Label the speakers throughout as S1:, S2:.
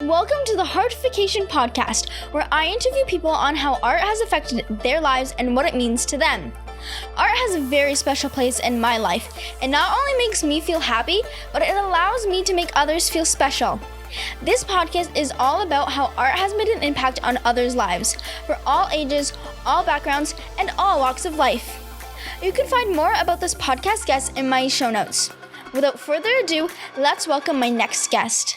S1: Welcome to the Heartification podcast, where I interview people on how art has affected their lives and what it means to them. Art has a very special place in my life. It not only makes me feel happy, but it allows me to make others feel special. This podcast is all about how art has made an impact on others' lives, for all ages, all backgrounds, and all walks of life. You can find more about this podcast guest in my show notes. Without further ado, let's welcome my next guest.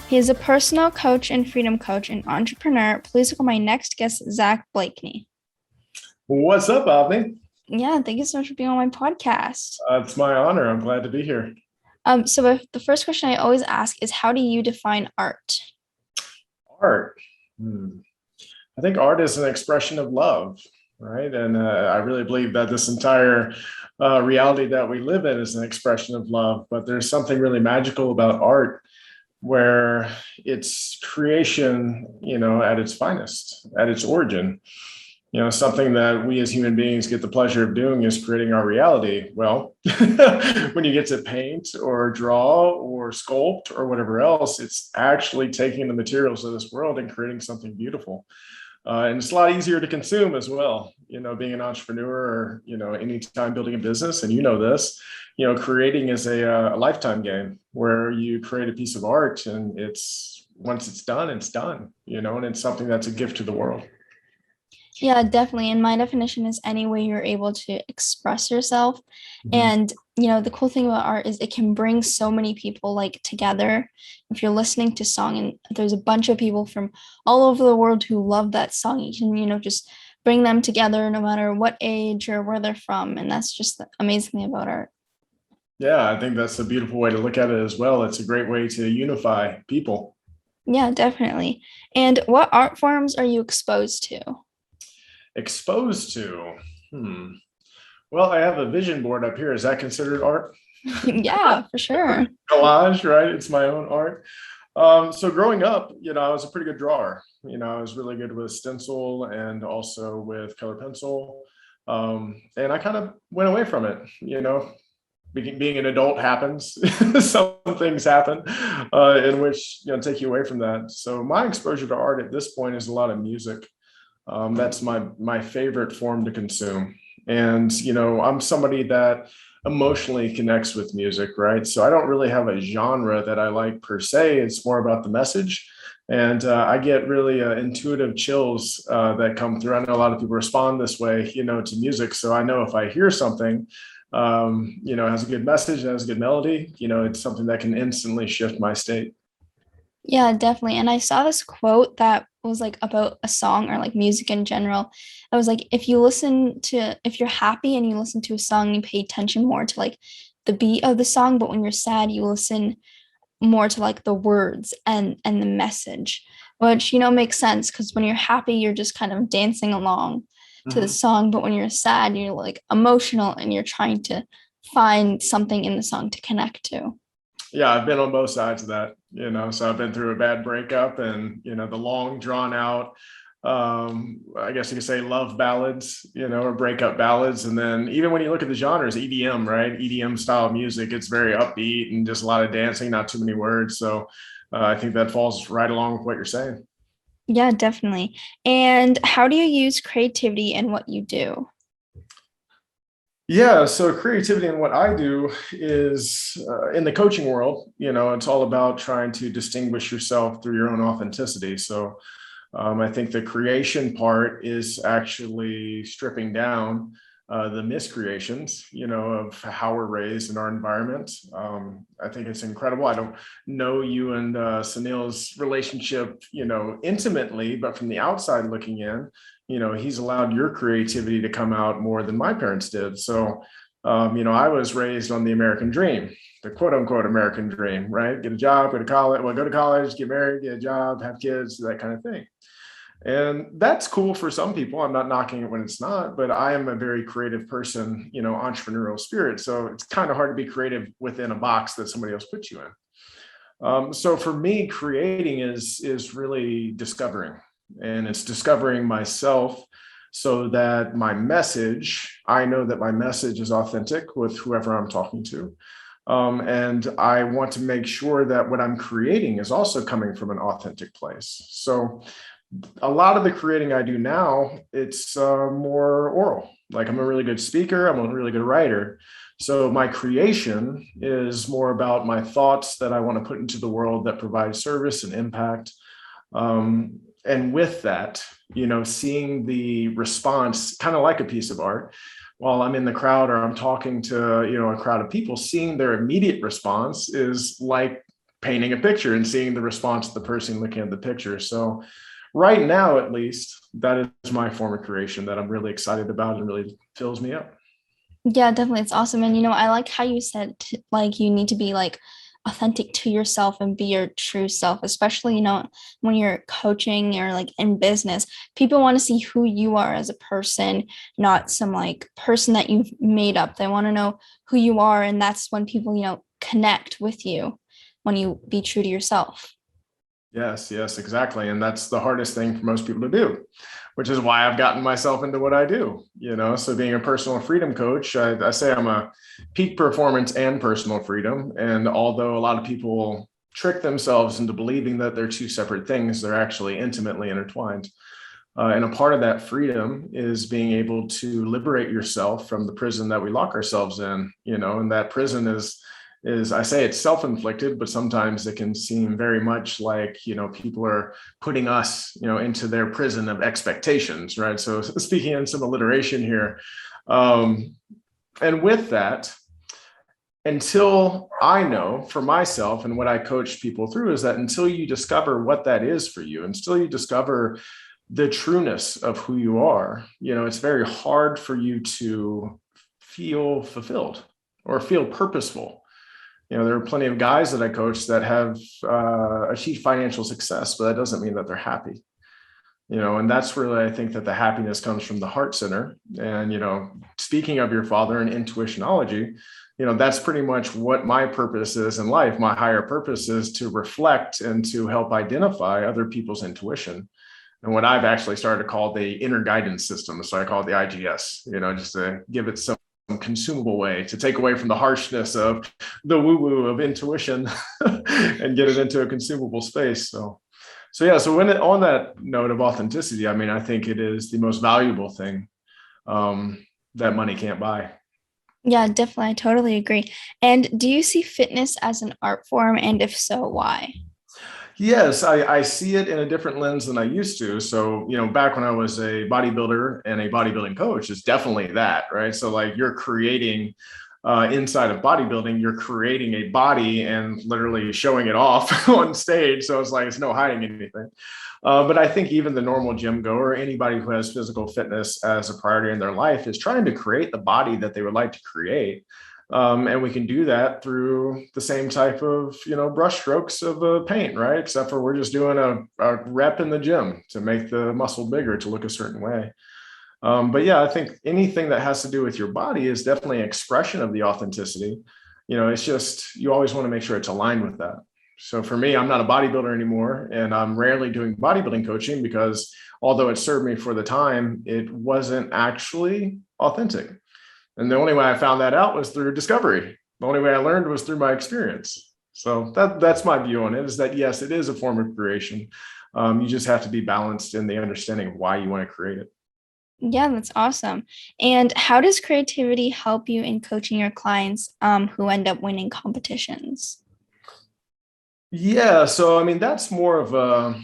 S1: He is a personal coach and freedom coach and entrepreneur. Please welcome my next guest, Zack Blakeney.
S2: What's up, Avni?
S1: Yeah, thank you so much for being on my podcast.
S2: It's my honor. I'm glad to be here.
S1: So the first question I always ask is, how do you define art?
S2: Art. I think art is an expression of love, right? And I really believe that this entire reality that we live in is an expression of love. But there's something really magical about art, where it's creation, at its finest, at its origin. Something that we as human beings get the pleasure of doing is creating our reality. Well, when you get to paint or draw or sculpt or whatever else, it's actually taking the materials of this world and creating something beautiful. And it's a lot easier to consume as well. Being an entrepreneur or, anytime building a business, and this, creating is a lifetime game where you create a piece of art and once it's done, and it's something that's a gift to the world.
S1: Yeah, definitely. And my definition is any way you're able to express yourself. Mm-hmm. And, the cool thing about art is it can bring so many people together. If you're listening to a song and there's a bunch of people from all over the world who love that song, you can, just bring them together no matter what age or where they're from. And that's just the amazing thing about art.
S2: Yeah, I think that's a beautiful way to look at it as well. It's a great way to unify people.
S1: Yeah, definitely. And what art forms are you exposed to?
S2: Exposed to? Well, I have a vision board up here. Is that considered art?
S1: Yeah, for sure.
S2: Collage, right? It's my own art. So growing up, I was a pretty good drawer. I was really good with stencil and also with color pencil. And I kind of went away from it, being an adult happens. Some things happen in which, take you away from that. So my exposure to art at this point is a lot of music. That's my favorite form to consume. And, I'm somebody that emotionally connects with music, right? So I don't really have a genre that I like per se. It's more about the message. And I get really intuitive chills that come through. I know a lot of people respond this way, to music. So I know if I hear something, has a good message, has a good melody, it's something that can instantly shift my state.
S1: Yeah, definitely. And I saw this quote that was about a song or music in general. I was if you're happy and you listen to a song, you pay attention more to the beat of the song, but when you're sad, you listen more to the words and the message, which, makes sense, because when you're happy, you're just kind of dancing along to the song, but when you're sad, you're emotional and you're trying to find something in the song to connect to.
S2: Yeah, I've been on both sides of that, so I've been through a bad breakup and, the long drawn out, I guess you could say love ballads, or breakup ballads. And then even when you look at the genres, EDM, right? EDM style music, it's very upbeat and just a lot of dancing, not too many words. So I think that falls right along with what you're saying.
S1: Yeah, definitely. And how do you use creativity in what you do?
S2: Yeah, so creativity in what I do is in the coaching world, it's all about trying to distinguish yourself through your own authenticity. So I think the creation part is actually stripping down the miscreations, of how we're raised in our environment. I think it's incredible. I don't know you and Sunil's relationship, intimately, but from the outside looking in, he's allowed your creativity to come out more than my parents did. So, I was raised on the American dream, the quote unquote American dream, right? Get a job, go to college, get married, get a job, have kids, that kind of thing. And that's cool for some people. I'm not knocking it when it's not, but I am a very creative person, entrepreneurial spirit. So it's kind of hard to be creative within a box that somebody else puts you in. So for me, creating is really discovering, and it's discovering myself so that I know that my message is authentic with whoever I'm talking to. And I want to make sure that what I'm creating is also coming from an authentic place. So a lot of the creating I do now, it's more oral. Like I'm a really good speaker, I'm a really good writer. So my creation is more about my thoughts that I want to put into the world that provide service and impact. And with that, seeing the response, kind of like a piece of art, while I'm in the crowd or I'm talking to, a crowd of people, seeing their immediate response is like painting a picture and seeing the response of the person looking at the picture. So right now, at least, that is my form of creation that I'm really excited about and really fills me up.
S1: Yeah, definitely. It's awesome. And I like how you said like you need to be like authentic to yourself and be your true self, especially, when you're coaching or like in business. People want to see who you are as a person, not some like person that you've made up. They want to know who you are. And that's when people, connect with you when you be true to yourself.
S2: Yes, exactly. And that's the hardest thing for most people to do, which is why I've gotten myself into what I do. So being a personal freedom coach, I say I'm a peak performance and personal freedom. And although a lot of people trick themselves into believing that they're two separate things, they're actually intimately intertwined. And a part of that freedom is being able to liberate yourself from the prison that we lock ourselves in, and that prison is I say it's self-inflicted, but sometimes it can seem very much like, people are putting us, into their prison of expectations, right? So speaking in some alliteration here. And with that, until I know for myself and what I coach people through is that until you discover what that is for you, until you discover the trueness of who you are, it's very hard for you to feel fulfilled or feel purposeful. There are plenty of guys that I coach that have achieved financial success, but that doesn't mean that they're happy. And that's really, I think that the happiness comes from the heart center. And, speaking of your father and intuitionology, that's pretty much what my purpose is in life. My higher purpose is to reflect and to help identify other people's intuition. And what I've actually started to call the inner guidance system. So I call it the IGS, just to give it some consumable way to take away from the harshness of the woo-woo of intuition and get it into a consumable space. So on that note of authenticity, I think it is the most valuable thing that money can't buy.
S1: Yeah, definitely. I totally agree. And do you see fitness as an art form? And if so, why?
S2: Yes, I see it in a different lens than I used to. So, back when I was a bodybuilder and a bodybuilding coach, it's definitely that, right? So like you're creating inside of bodybuilding, you're creating a body and literally showing it off on stage. So it's like, it's no hiding anything. But I think even the normal gym goer, anybody who has physical fitness as a priority in their life is trying to create the body that they would like to create. And we can do that through the same type of, brush strokes of paint, right? Except for we're just doing a rep in the gym to make the muscle bigger to look a certain way. But yeah, I think anything that has to do with your body is definitely an expression of the authenticity. It's just, you always want to make sure it's aligned with that. So for me, I'm not a bodybuilder anymore, and I'm rarely doing bodybuilding coaching because although it served me for the time, it wasn't actually authentic. And the only way I found that out was through discovery. The only way I learned was through my experience. So that's my view on it, is that, yes, it is a form of creation. You just have to be balanced in the understanding of why you want to create it.
S1: Yeah, that's awesome. And how does creativity help you in coaching your clients who end up winning competitions?
S2: Yeah, so that's more of a,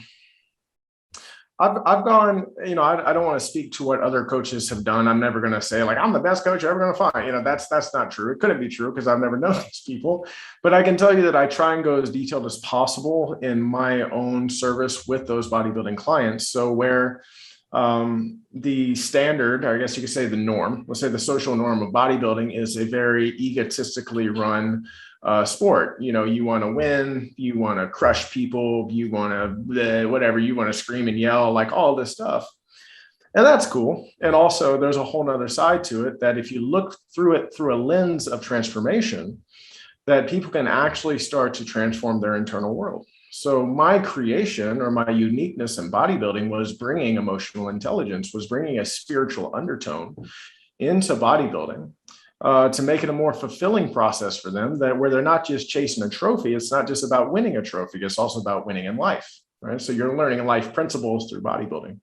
S2: I've gone, I don't want to speak to what other coaches have done. I'm never going to say like I'm the best coach you're ever going to find. That's not true. It couldn't be true because I've never known these people. But I can tell you that I try and go as detailed as possible in my own service with those bodybuilding clients. So where the standard, I guess you could say the norm, let's say the social norm of bodybuilding is a very egotistically run sport. You want to win, you want to crush people, you want to whatever, you want to scream and yell, like all this stuff. And that's cool. And also there's a whole nother side to it that if you look through it through a lens of transformation, that people can actually start to transform their internal world. So my creation or my uniqueness in bodybuilding was bringing emotional intelligence, was bringing a spiritual undertone into bodybuilding. to make it a more fulfilling process for them, that where they're not just chasing a trophy. It's not just about winning a trophy. It's also about winning in life, right? So you're learning life principles through bodybuilding.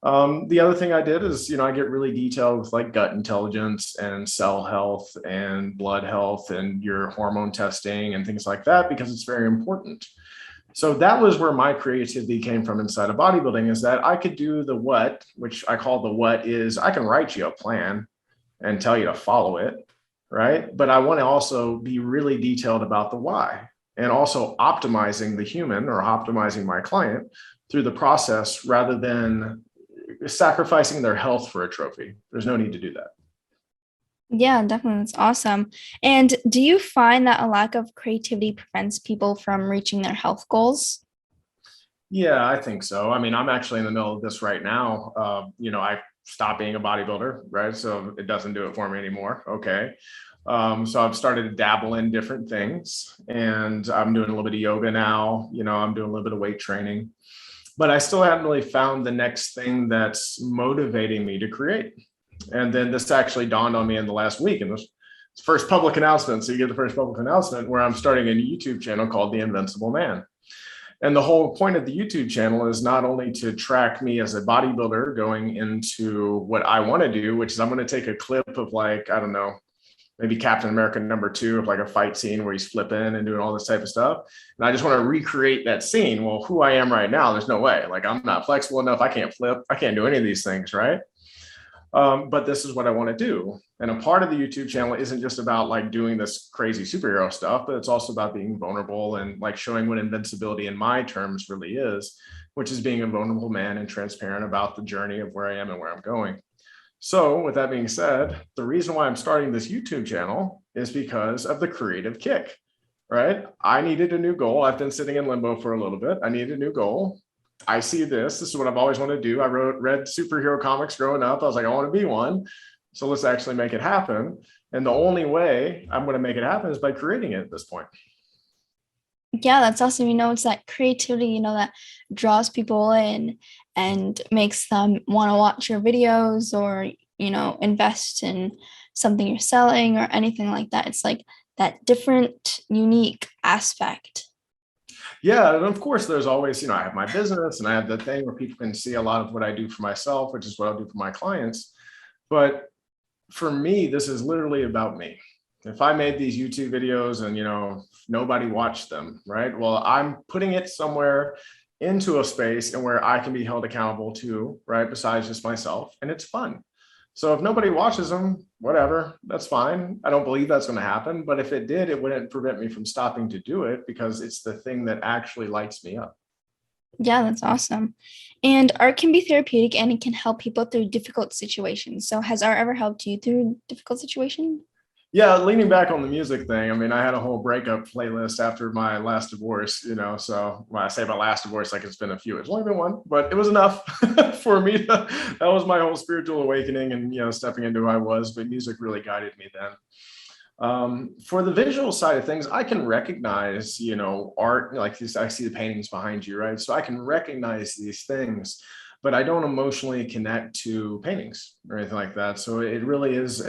S2: The other thing I did is, I get really detailed with like gut intelligence and cell health and blood health and your hormone testing and things like that, because it's very important. So that was where my creativity came from inside of bodybuilding, is that I could do the what, which I call the what is I can write you a plan and tell you to follow it, right? But I want to also be really detailed about the why, and also optimizing the human or optimizing my client through the process rather than sacrificing their health for a trophy. There's no need to do that.
S1: Yeah, definitely. That's awesome. And do you find that a lack of creativity prevents people from reaching their health goals?
S2: Yeah, I think so. I mean, I'm actually in the middle of this right now. I stopped being a bodybuilder, right? So it doesn't do it for me anymore. Okay. So I've started to dabble in different things, and I'm doing a little bit of yoga now. I'm doing a little bit of weight training, but I still haven't really found the next thing that's motivating me to create. And then this actually dawned on me in the last week, and this first public announcement. So you get the first public announcement where I'm starting a YouTube channel called The Invincible Man. And the whole point of the YouTube channel is not only to track me as a bodybuilder going into what I want to do, which is I'm going to take a clip of like, I don't know, maybe Captain America #2 of like a fight scene where he's flipping and doing all this type of stuff. And I just want to recreate that scene. Well, who I am right now, there's no way. Like, I'm not flexible enough. I can't flip. I can't do any of these things, right? But this is what I want to do. And a part of the YouTube channel isn't just about like doing this crazy superhero stuff, but it's also about being vulnerable and like showing what invincibility in my terms really is, which is being a vulnerable man and transparent about the journey of where I am and where I'm going. So with that being said, the reason why I'm starting this YouTube channel is because of the creative kick, right? I needed a new goal. I've been sitting in limbo for a little bit. I needed a new goal. I see this is what I've always wanted to do. I read superhero comics growing up. I was like, I want to be one. So let's actually make it happen. And the only way I'm going to make it happen is by creating it at this point.
S1: Yeah, that's awesome. It's that creativity, that draws people in and makes them want to watch your videos or, invest in something you're selling or anything like that. It's like that different, unique aspect.
S2: Yeah, and of course, there's always, I have my business and I have the thing where people can see a lot of what I do for myself, which is what I'll do for my clients. But for me, this is literally about me. If I made these YouTube videos and, nobody watched them, right? Well, I'm putting it somewhere into a space and where I can be held accountable to, right? Besides just myself, and it's fun. So if nobody watches them, whatever, that's fine. I don't believe that's going to happen. But if it did, it wouldn't prevent me from stopping to do it because it's the thing that actually lights me up.
S1: Yeah, that's awesome. And art can be therapeutic and it can help people through difficult situations. So has art ever helped you through difficult situations?
S2: Yeah, leaning back on the music thing, I mean, I had a whole breakup playlist after my last divorce, so when I say my last divorce, like it's been a few, it's only been one, but it was enough for me that was my whole spiritual awakening and, stepping into who I was, but music really guided me then. For the visual side of things, I can recognize, art, like this, I see the paintings behind you, right? So I can recognize these things, but I don't emotionally connect to paintings or anything like that. So it really is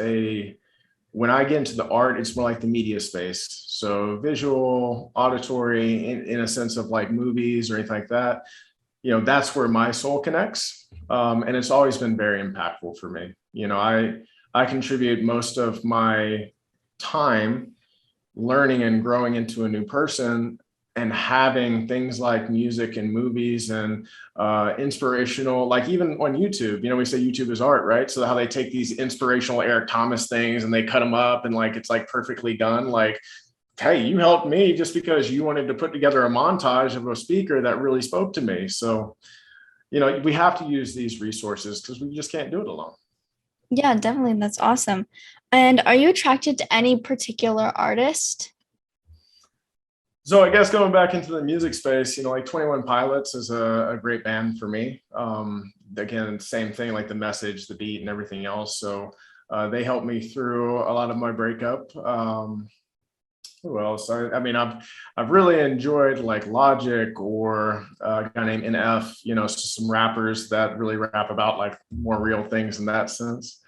S2: when I get into the art, it's more like the media space. So visual, auditory, in a sense of like movies or anything like that, that's where my soul connects. And it's always been very impactful for me. I contribute most of my time learning and growing into a new person, and having things like music and movies and inspirational, like even on YouTube, we say YouTube is art, right? So how they take these inspirational Eric Thomas things and they cut them up and like, it's like perfectly done. Like, hey, you helped me just because you wanted to put together a montage of a speaker that really spoke to me. So, we have to use these resources because we just can't do it alone.
S1: Yeah, definitely. That's awesome. And are you attracted to any particular artist?
S2: So I guess going back into the music space, like 21 Pilots is a great band for me. Again, same thing, like the message, the beat and everything else. So they helped me through a lot of my breakup. Who else? I mean, I've really enjoyed like Logic or a guy named NF, some rappers that really rap about like more real things in that sense.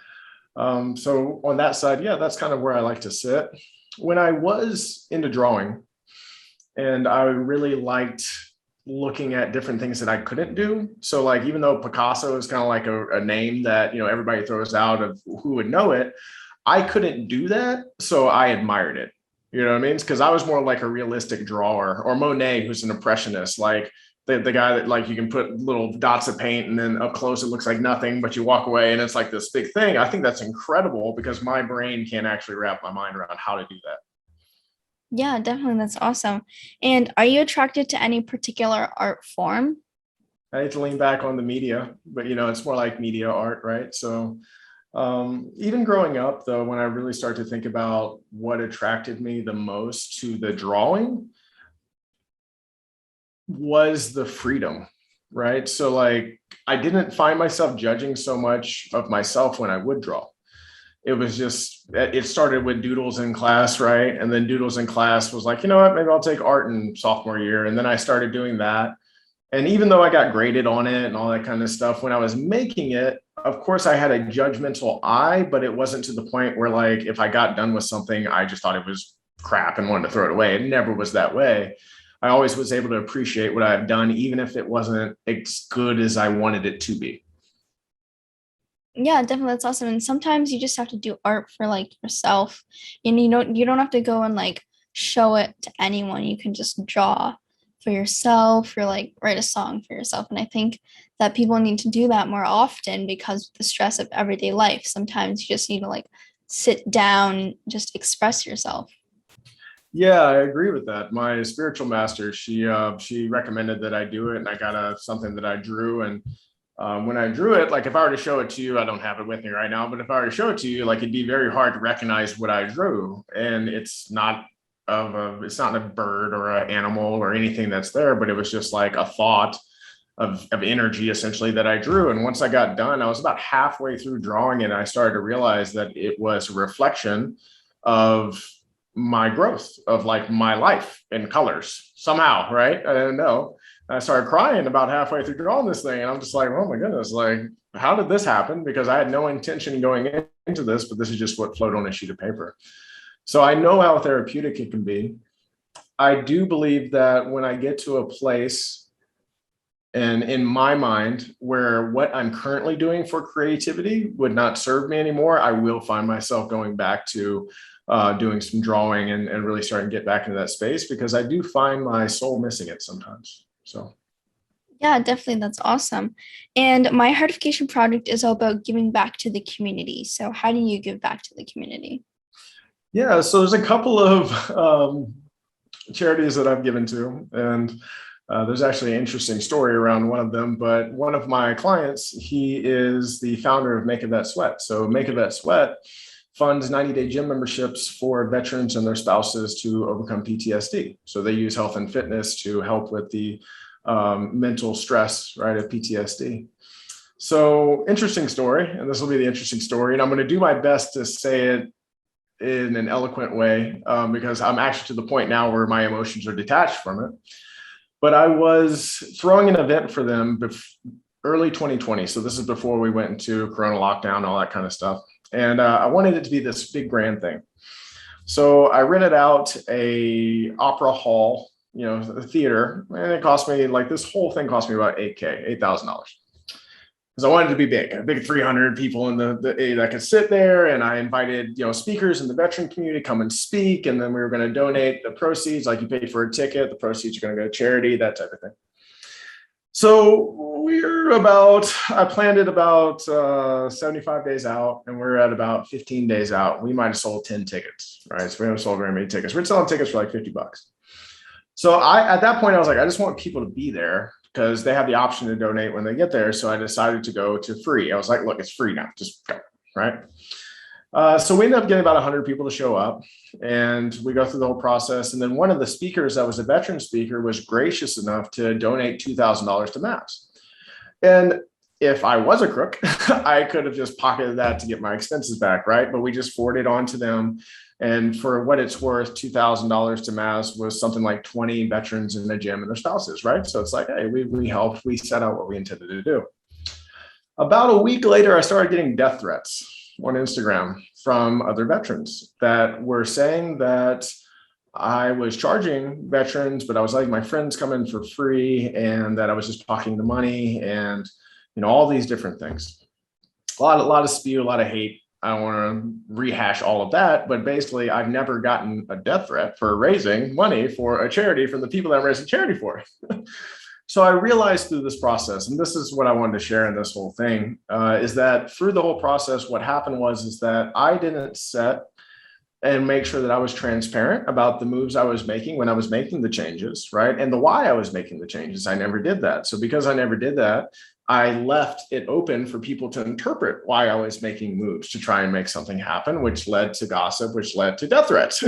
S2: So on that side, yeah, that's kind of where I like to sit. When I was into drawing, and I really liked looking at different things that I couldn't do. So like, even though Picasso is kind of like a name that, everybody throws out of who would know it, I couldn't do that. So I admired it. You know what I mean? Because I was more like a realistic drawer, or Monet, who's an impressionist, like the guy that like you can put little dots of paint and then up close it looks like nothing, but you walk away and it's like this big thing. I think that's incredible because my brain can't actually wrap my mind around how to do that.
S1: Yeah, definitely. That's awesome. And are you attracted to any particular art form?
S2: I hate to lean back on the media, but it's more like media art, right? So even growing up, though, when I really start to think about what attracted me the most to the drawing was the freedom, right? So like I didn't find myself judging so much of myself when I would draw. It was just, it started with doodles in class, right? And then doodles in class was like, you know what, maybe I'll take art in sophomore year. And then I started doing that. And even though I got graded on it and all that kind of stuff, when I was making it, of course, I had a judgmental eye, but it wasn't to the point where, like, if I got done with something, I just thought it was crap and wanted to throw it away. It never was that way. I always was able to appreciate what I've done, even if it wasn't as good as I wanted it to be.
S1: Yeah, definitely. That's awesome. And sometimes you just have to do art for like yourself. And you don't have to go and like show it to anyone. You can just draw for yourself or like write a song for yourself. And I think that people need to do that more often because of the stress of everyday life. Sometimes you just need to like sit down, just express yourself.
S2: Yeah, I agree with that. My spiritual master, she recommended that I do it, and I got something that I drew. And when I drew it, like if I were to show it to you, I don't have it with me right now, but if I were to show it to you, like it'd be very hard to recognize what I drew. And it's not a bird or an animal or anything that's there, but it was just like a thought of energy essentially that I drew. And once I got done, I was about halfway through drawing it, and I started to realize that it was a reflection of my growth, of like my life in colors somehow, right? I didn't know. I started crying about halfway through drawing this thing. And I'm just like, oh my goodness, like, how did this happen? Because I had no intention going into this, but this is just what flowed on a sheet of paper. So I know how therapeutic it can be. I do believe that when I get to a place, and in my mind, where what I'm currently doing for creativity would not serve me anymore, I will find myself going back to doing some drawing and really starting to get back into that space, because I do find my soul missing it sometimes. So.
S1: Yeah, definitely. That's awesome. And my heartification project is all about giving back to the community. So how do you give back to the community?
S2: Yeah, so there's a couple of charities that I've given to, and there's actually an interesting story around one of them. But one of my clients, he is the founder of Make a Vet Sweat. So Make a Vet Sweat funds 90-day gym memberships for veterans and their spouses to overcome PTSD. So they use health and fitness to help with the mental stress, right, of PTSD. So interesting story, and this will be the interesting story. And I'm going to do my best to say it in an eloquent way because I'm actually to the point now where my emotions are detached from it. But I was throwing an event for them early 2020. So this is before we went into Corona lockdown, all that kind of stuff. And I wanted it to be this big grand thing. So I rented out a opera hall, the theater, and it cost me, like, this whole thing cost me about $8,000. Because I wanted it to be big, a big 300 people in the that could sit there. And I invited, speakers in the veteran community to come and speak. And then we were going to donate the proceeds, like you pay for a ticket, the proceeds are going to go to charity, that type of thing. So I planned it about 75 days out, and we're at about 15 days out. We might have sold 10 tickets, right? So we haven't sold very many tickets. We're selling tickets for like $50. So at that point, I was like, I just want people to be there because they have the option to donate when they get there. So I decided to go to free. I was like, look, it's free now, just go, right? So we ended up getting about 100 people to show up, and we go through the whole process. And then one of the speakers that was a veteran speaker was gracious enough to donate $2,000 to MAPS. And if I was a crook, I could have just pocketed that to get my expenses back, right? But we just forwarded on to them. And for what it's worth, $2,000 to MAPS was something like 20 veterans in the gym and their spouses, right? So it's like, hey, we helped, we set out what we intended to do. About a week later, I started getting death threats. on Instagram from other veterans that were saying that I was charging veterans, but I was letting my friends come in for free, and that I was just talking the money, and all these different things. A lot of spew, a lot of hate. I don't want to rehash all of that, but basically I've never gotten a death threat for raising money for a charity from the people that I'm raising charity for. So I realized through this process, and this is what I wanted to share in this whole thing, is that through the whole process, what happened was that I didn't set and make sure that I was transparent about the moves I was making when I was making the changes, right? And the why I was making the changes. I never did that. So because I never did that, I left it open for people to interpret why I was making moves to try and make something happen, which led to gossip, which led to death threats.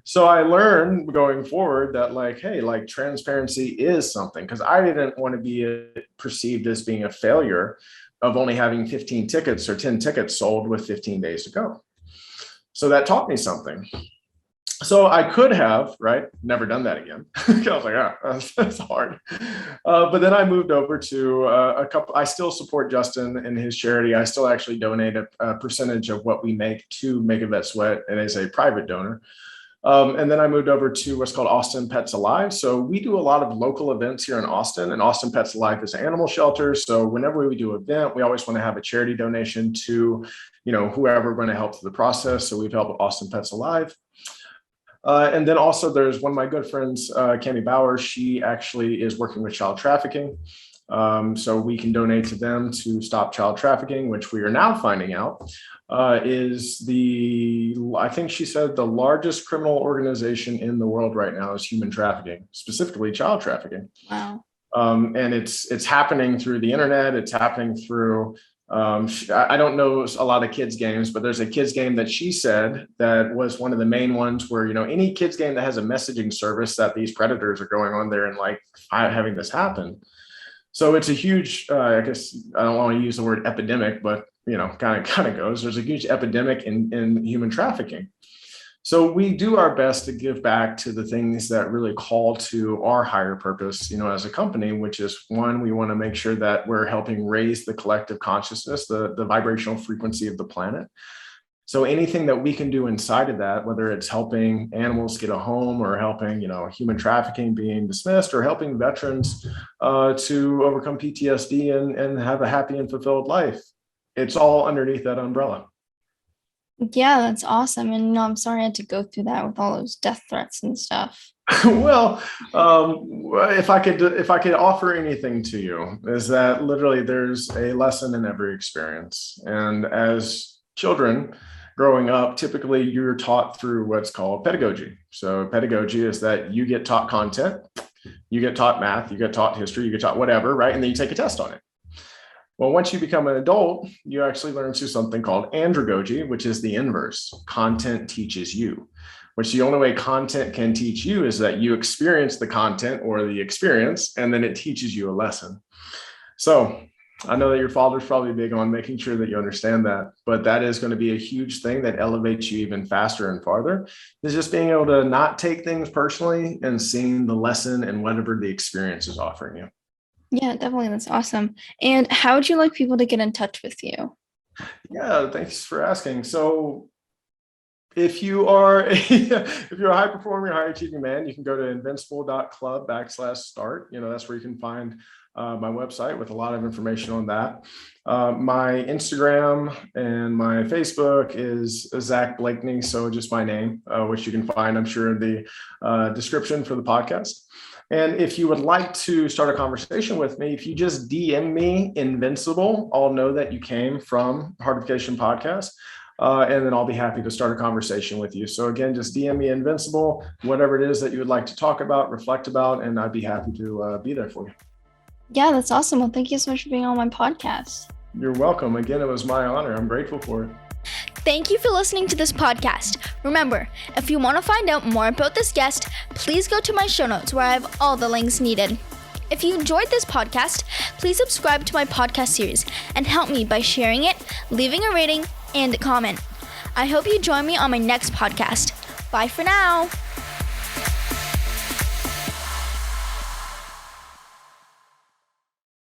S2: So I learned going forward that hey, transparency is something, because I didn't want to be perceived as being a failure of only having 15 tickets or 10 tickets sold with 15 days to go. So that taught me something. So I could have, never done that again. I was like, that's hard. But then I moved over to I still support Justin and his charity. I still actually donate a percentage of what we make to Make a Vet Sweat, and as a private donor. And then I moved over to what's called Austin Pets Alive. So we do a lot of local events here in Austin, and Austin Pets Alive is an animal shelter. So whenever we do an event, we always want to have a charity donation to, whoever we're going to help through the process. So we've helped Austin Pets Alive. And then also there's one of my good friends, Cami Bauer. She actually is working with child trafficking. So we can donate to them to stop child trafficking, which we are now finding out is I think she said the largest criminal organization in the world right now is human trafficking, specifically child trafficking.
S1: Wow.
S2: And it's happening through the internet. It's happening through, I don't know a lot of kids games, but there's a kids game that she said that was one of the main ones where, any kids game that has a messaging service that these predators are going on there and having this happen. So it's a huge, I guess I don't want to use the word epidemic, but kind of goes. There's a huge epidemic in human trafficking. So we do our best to give back to the things that really call to our higher purpose, as a company, which is one, we want to make sure that we're helping raise the collective consciousness, the vibrational frequency of the planet. So anything that we can do inside of that, whether it's helping animals get a home or helping, human trafficking being dismissed, or helping veterans to overcome PTSD and have a happy and fulfilled life, it's all underneath that umbrella.
S1: Yeah, that's awesome. And I'm sorry I had to go through that with all those death threats and stuff.
S2: Well, if I could offer anything to you, is that literally there's a lesson in every experience. And as children growing up, typically you're taught through what's called pedagogy. So pedagogy is that you get taught content, you get taught math, you get taught history, you get taught whatever, right? And then you take a test on it. Well, once you become an adult, you actually learn through something called Andragogy, which is the inverse. Content teaches you, which the only way content can teach you is that you experience the content or the experience, and then it teaches you a lesson. So I know that your father's probably big on making sure that you understand that, but that is going to be a huge thing that elevates you even faster and farther, is just being able to not take things personally and seeing the lesson and whatever the experience is offering you.
S1: Yeah, definitely. That's awesome. And how would you like people to get in touch with you?
S2: Yeah, thanks for asking. So if you are a high performing, high achieving man, you can go to invincible.club/start. That's where you can find my website with a lot of information on that. My Instagram and my Facebook is Zack Blakeney. So just my name, which you can find, I'm sure, in the description for the podcast. And if you would like to start a conversation with me, if you just DM me Invincible, I'll know that you came from Heartification Podcast. And then I'll be happy to start a conversation with you. So again, just DM me Invincible, whatever it is that you would like to talk about, reflect about, and I'd be happy to be there for you.
S1: Yeah, that's awesome. Well, thank you so much for being on my podcast.
S2: You're welcome. Again, it was my honor. I'm grateful for it.
S1: Thank you for listening to this podcast. Remember, if you want to find out more about this guest, please go to my show notes where I have all the links needed. If you enjoyed this podcast, please subscribe to my podcast series and help me by sharing it, leaving a rating, and a comment. I hope you join me on my next podcast. Bye for now.